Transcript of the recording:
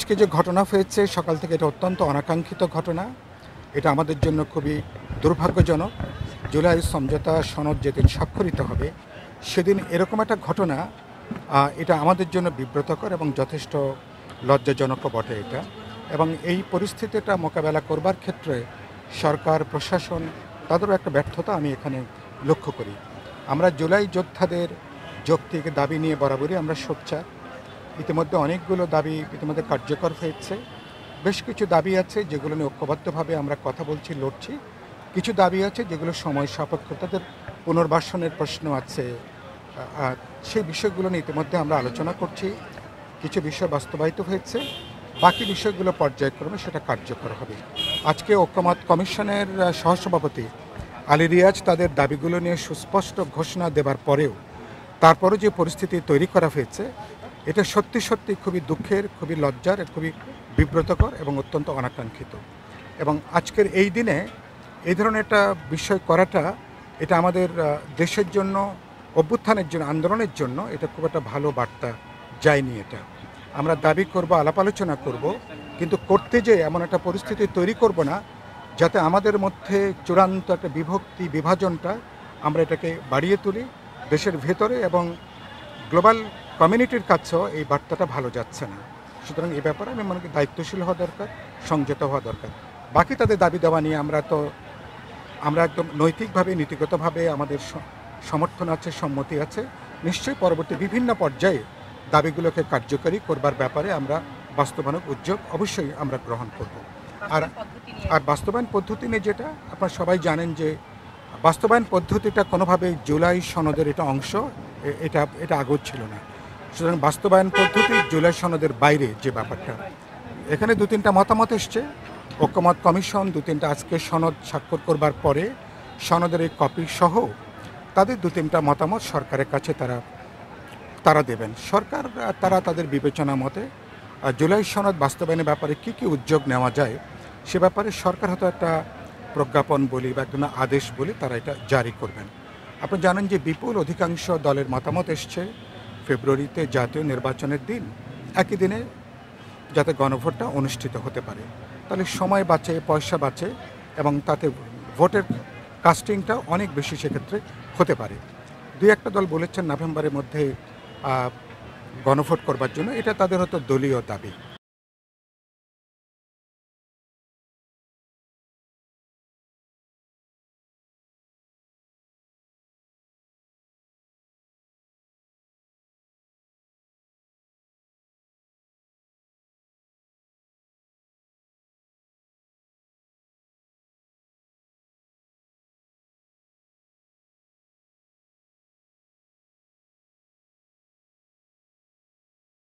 আজকে যে ঘটনা হয়েছে সকাল থেকে এটা অত্যন্ত অনাকাঙ্ক্ষিত ঘটনা। এটা আমাদের জন্য খুবই দুর্ভাগ্যজনক। জুলাই সমঝোতা সনদ যেদিন স্বাক্ষরিত হবে সেদিন এরকম একটা ঘটনা, এটা আমাদের জন্য বিব্রতকর এবং যথেষ্ট লজ্জাজনকও বটে এটা। এবং এই পরিস্থিতিটা মোকাবেলা করবার ক্ষেত্রে সরকার প্রশাসন তাদেরও একটা ব্যর্থতা আমি এখানে লক্ষ্য করি। আমরা জুলাই যোদ্ধাদের যৌক্তিক দাবি নিয়ে বরাবরই আমরা সোচ্চার। ইতিমধ্যে অনেকগুলো দাবি ইতিমধ্যে কার্যকর হয়েছে। বেশ কিছু দাবি আছে যেগুলো নিয়ে ঐক্যবদ্ধভাবে আমরা কথা বলছি, লড়ছি। কিছু দাবি আছে যেগুলো সময় সাপেক্ষ, তাদের পুনর্বাসনের প্রশ্ন আছে। সেই বিষয়গুলো নিয়ে ইতিমধ্যে আমরা আলোচনা করছি। কিছু বিষয় বাস্তবায়িত হয়েছে, বাকি বিষয়গুলো পর্যায়ক্রমে সেটা কার্যকর হবে। আজকে ঐক্যমত কমিশনের সহসভাপতি আলী রিয়াজ তাদের দাবিগুলো নিয়ে সুস্পষ্ট ঘোষণা দেবার পরেও তারপরও যে পরিস্থিতি তৈরি করা হয়েছে এটা সত্যি সত্যি খুবই দুঃখের, খুবই লজ্জার, খুবই বিব্রতকর এবং অত্যন্ত অনাকাঙ্ক্ষিত। এবং আজকের এই দিনে এই ধরনের একটা বিষয় করাটা এটা আমাদের দেশের জন্য, অভ্যুত্থানের জন্য, আন্দোলনের জন্য এটা খুব একটা ভালো বার্তা যায়নি। এটা আমরা দাবি করব, আলাপ আলোচনা করব, কিন্তু করতে যেয়ে এমন একটা পরিস্থিতি তৈরি করব না যাতে আমাদের মধ্যে চূড়ান্ত একটা বিভক্তি, বিভাজনটা আমরা এটাকে বাড়িয়ে তুলি। দেশের ভেতরে এবং গ্লোবাল কমিউনিটির কাছেও এই বার্তাটা ভালো যাচ্ছে না। সুতরাং এই ব্যাপারে আমি মনে করি দায়িত্বশীল হওয়া দরকার, সংযত হওয়া দরকার। বাকি তাদের দাবি দেওয়া নিয়ে আমরা একদম নৈতিকভাবে, নীতিগতভাবে আমাদের সমর্থন আছে, সম্মতি আছে। নিশ্চয়ই পরবর্তী বিভিন্ন পর্যায়ে দাবিগুলোকে কার্যকরী করবার ব্যাপারে আমরা বাস্তবায়ন উদ্যোগ অবশ্যই আমরা গ্রহণ করব। আর বাস্তবায়ন পদ্ধতি নিয়ে যেটা আপনারা সবাই জানেন যে বাস্তবায়ন পদ্ধতিটা কোনোভাবে জুলাই সনদের এটা অংশ, এটা আগেও ছিল না। সুতরাং বাস্তবায়ন পদ্ধতি জুলাই সনদের বাইরে যে ব্যাপারটা, এখানে দু তিনটা মতামত এসছে। ঐক্যমত কমিশন দু তিনটা আজকে সনদ স্বাক্ষর করবার পরে সনদের এই কপি সহ তাদের দু তিনটা মতামত সরকারের কাছে তারা দেবেন। সরকার তারা তাদের বিবেচনা মতে জুলাই সনদ বাস্তবায়নের ব্যাপারে কী কী উদ্যোগ নেওয়া যায় সে ব্যাপারে সরকার হয়তো একটা প্রজ্ঞাপন বলি বা একটা আদেশ বলি তারা এটা জারি করবেন। আপনি জানেন যে বিপুল অধিকাংশ দলের মতামত এসছে ফেব্রুয়ারিতে জাতীয় নির্বাচনের দিন একই দিনে যাতে গণভোটটা অনুষ্ঠিত হতে পারে। তাহলে সময় বাঁচে, পয়সা বাঁচে এবং তাতে ভোটের কাস্টিংটা অনেক বেশি সেক্ষেত্রে হতে পারে। দুই একটা দল বলেছেন নভেম্বরের মধ্যে গণভোট করবার জন্য, এটা তাদের হয়তো দলীয় দাবি।